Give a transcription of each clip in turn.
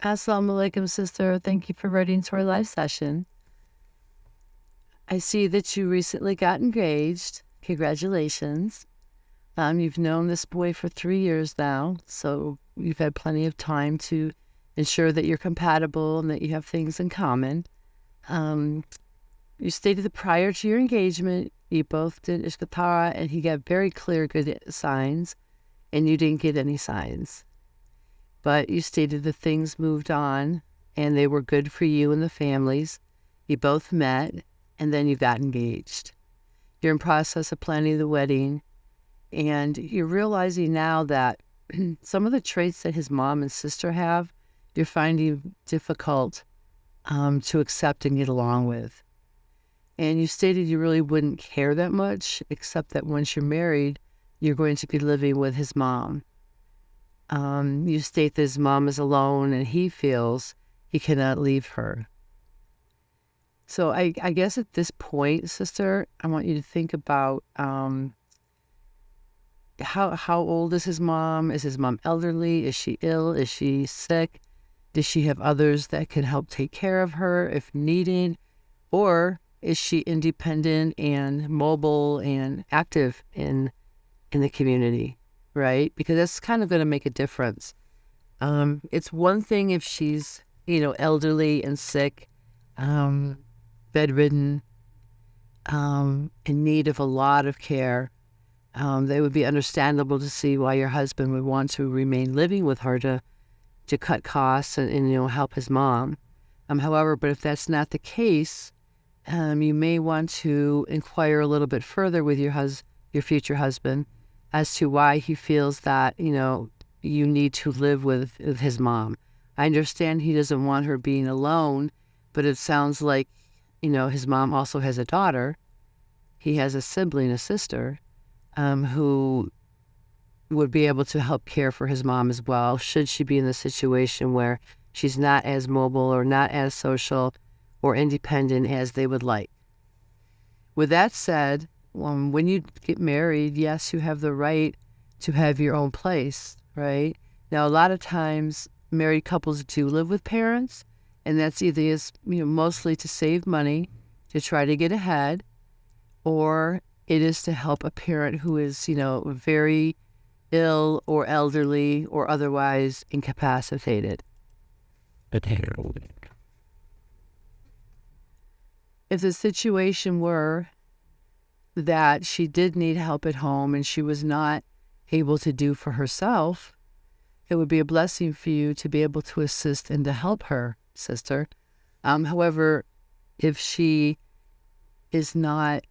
Assalamu alaikum, sister. Thank you for writing to our live session. I see that you recently got engaged. Congratulations. You've known this boy for 3 years now, so you've had plenty of time to ensure that you're compatible and that you have things in common. You stated that prior to your engagement, you both did istikhara, and he got very clear good signs, and you didn't get any signs. But you stated that things moved on, and they were good for you and the families. You both met, and then you got engaged. You're in process of planning the wedding, and you're realizing now that some of the traits that his mom and sister have, you're finding difficult to accept and get along with. And you stated you really wouldn't care that much, except that once you're married, you're going to be living with his mom. You state that his mom is alone and he feels he cannot leave her. So I guess at this point, sister, I want you to think about how old is his mom? Is his mom elderly? Is she ill? Is she sick? Does she have others that can help take care of her if needed? Or is she independent and mobile and active in the community, right? Because that's kind of going to make a difference. It's one thing if she's, elderly and sick, bedridden, in need of a lot of care. They would be understandable to see why your husband would want to remain living with her to cut costs and help his mom. However, but if that's not the case, you may want to inquire a little bit further with your future husband as to why he feels that, you need to live with his mom. I understand he doesn't want her being alone, but it sounds like, his mom also has a daughter. He has a sibling, a sister, who would be able to help care for his mom as well, should she be in the situation where she's not as mobile or not as social or independent as they would like. With that said, when you get married, yes, you have the right to have your own place, right? Now, a lot of times, married couples do live with parents, and that's either mostly to save money, to try to get ahead, or it is to help a parent who is, very ill or elderly or otherwise incapacitated. If the situation were that she did need help at home and she was not able to do for herself, it would be a blessing for you to be able to assist and to help her, sister. However, if she is not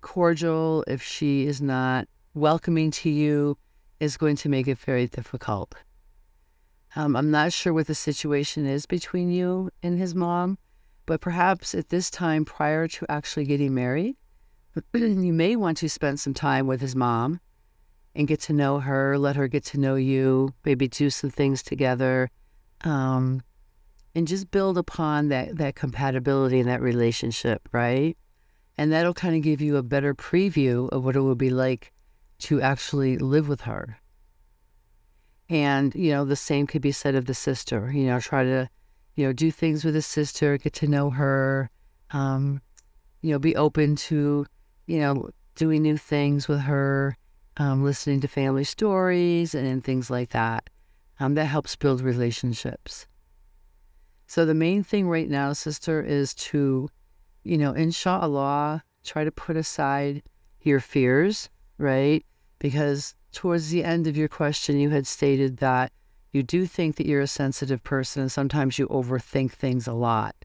cordial, if she is not welcoming to you, is going to make it very difficult. I'm not sure what the situation is between you and his mom, but perhaps at this time prior to actually getting married, you may want to spend some time with his mom and get to know her, let her get to know you, maybe do some things together, and just build upon that compatibility and that relationship, right? And that'll kind of give you a better preview of what it would be like to actually live with her. And, the same could be said of the sister, try to, do things with the sister, get to know her, be open to, doing new things with her, listening to family stories and things like that. That helps build relationships. So the main thing right now, sister, is to, inshallah, try to put aside your fears, right? Because towards the end of your question, you had stated that you do think that you're a sensitive person and sometimes you overthink things a lot,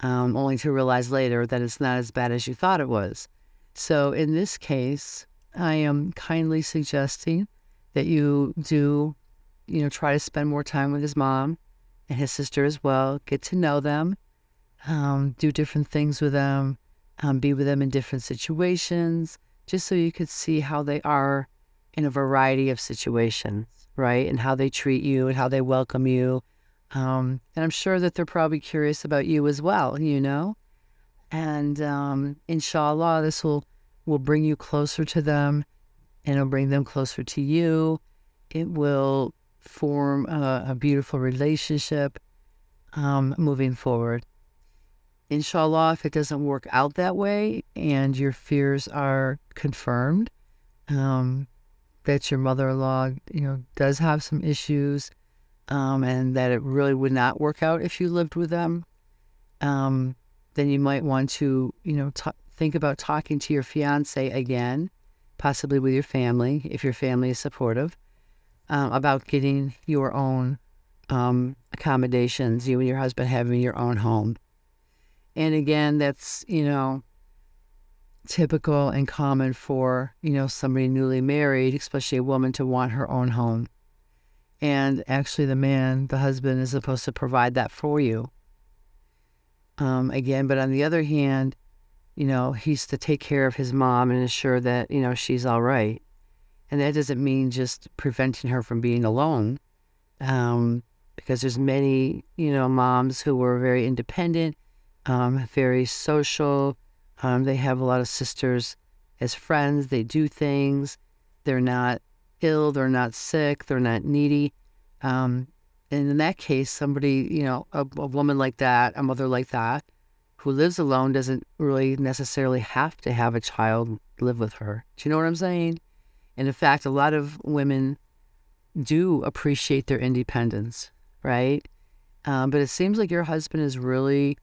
only to realize later that it's not as bad as you thought it was. So in this case, I am kindly suggesting that you do, try to spend more time with his mom and his sister as well, get to know them, do different things with them, be with them in different situations, just so you could see how they are in a variety of situations, right? And how they treat you and how they welcome you. And I'm sure that they're probably curious about you as well, And inshallah, this will bring you closer to them and it'll bring them closer to you. It will form a beautiful relationship moving forward. Inshallah, if it doesn't work out that way and your fears are confirmed, that your mother-in-law, does have some issues, and that it really would not work out if you lived with them, then you might want to, think about talking to your fiance again, possibly with your family, if your family is supportive, about getting your own accommodations, you and your husband having your own home. And again, that's, typical and common for, somebody newly married, especially a woman, to want her own home. And actually the husband, is supposed to provide that for you. Again, but on the other hand, he's to take care of his mom and ensure that, she's all right. And that doesn't mean just preventing her from being alone. Because there's many, moms who were very independent, very social. They have a lot of sisters as friends. They do things. They're not ill. They're not sick. They're not needy. And in that case, somebody, a woman like that, a mother like that, who lives alone doesn't really necessarily have to have a child live with her. Do you know what I'm saying? And in fact, a lot of women do appreciate their independence, right? But it seems like your husband is really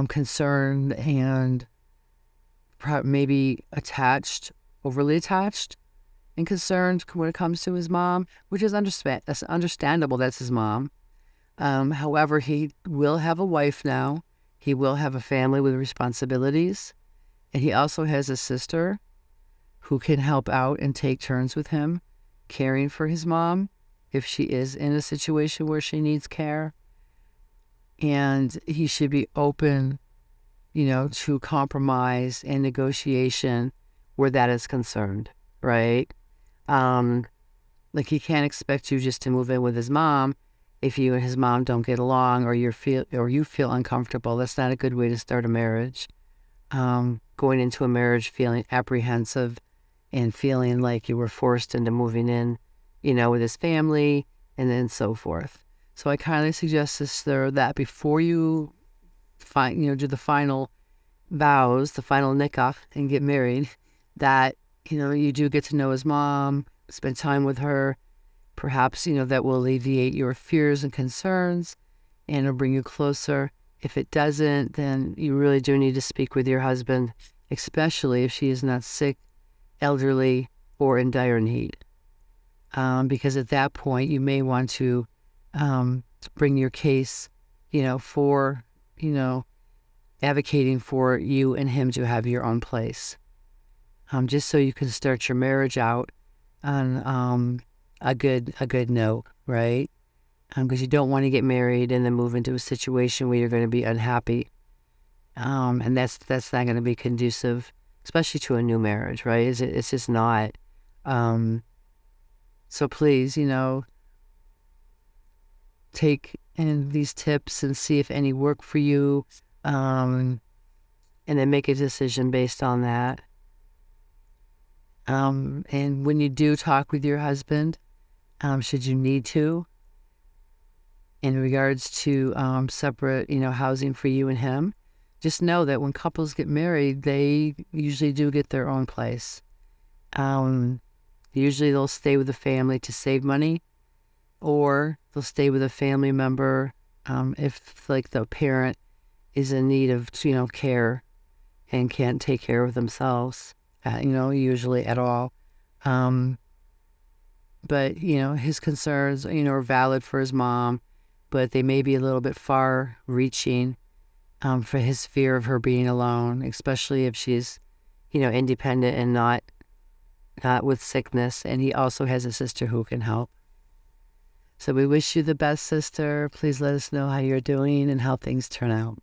concerned and maybe overly attached and concerned when it comes to his mom, which is that's understandable. That's his mom. However, he will have a wife now. He will have a family with responsibilities. And he also has a sister who can help out and take turns with him, caring for his mom if she is in a situation where she needs care. And he should be open, to compromise and negotiation where that is concerned, right? Like he can't expect you just to move in with his mom if you and his mom don't get along or you feel uncomfortable. That's not a good way to start a marriage. Going into a marriage feeling apprehensive and feeling like you were forced into moving in, with his family and then so forth. So I kindly suggest, sister, that before you do the final vows, the final nikah, and get married, that, you do get to know his mom, spend time with her. Perhaps, that will alleviate your fears and concerns and it'll bring you closer. If it doesn't, then you really do need to speak with your husband, especially if she is not sick, elderly, or in dire need. Because at that point, you may want to bring your case, for, advocating for you and him to have your own place. Just so you can start your marriage out on a good note, right? Because you don't want to get married and then move into a situation where you're going to be unhappy. And that's not going to be conducive, especially to a new marriage, right? It's just not. So please, take in these tips and see if any work for you, and then make a decision based on that. And when you do talk with your husband, should you need to, in regards to separate, housing for you and him, just know that when couples get married, they usually do get their own place. Usually they'll stay with the family to save money, or they'll stay with a family member if, like, the parent is in need of, care and can't take care of themselves, usually at all. But, his concerns, are valid for his mom, but they may be a little bit far reaching for his fear of her being alone, especially if she's, independent and not with sickness. And he also has a sister who can help. So we wish you the best, sister. Please let us know how you're doing and how things turn out.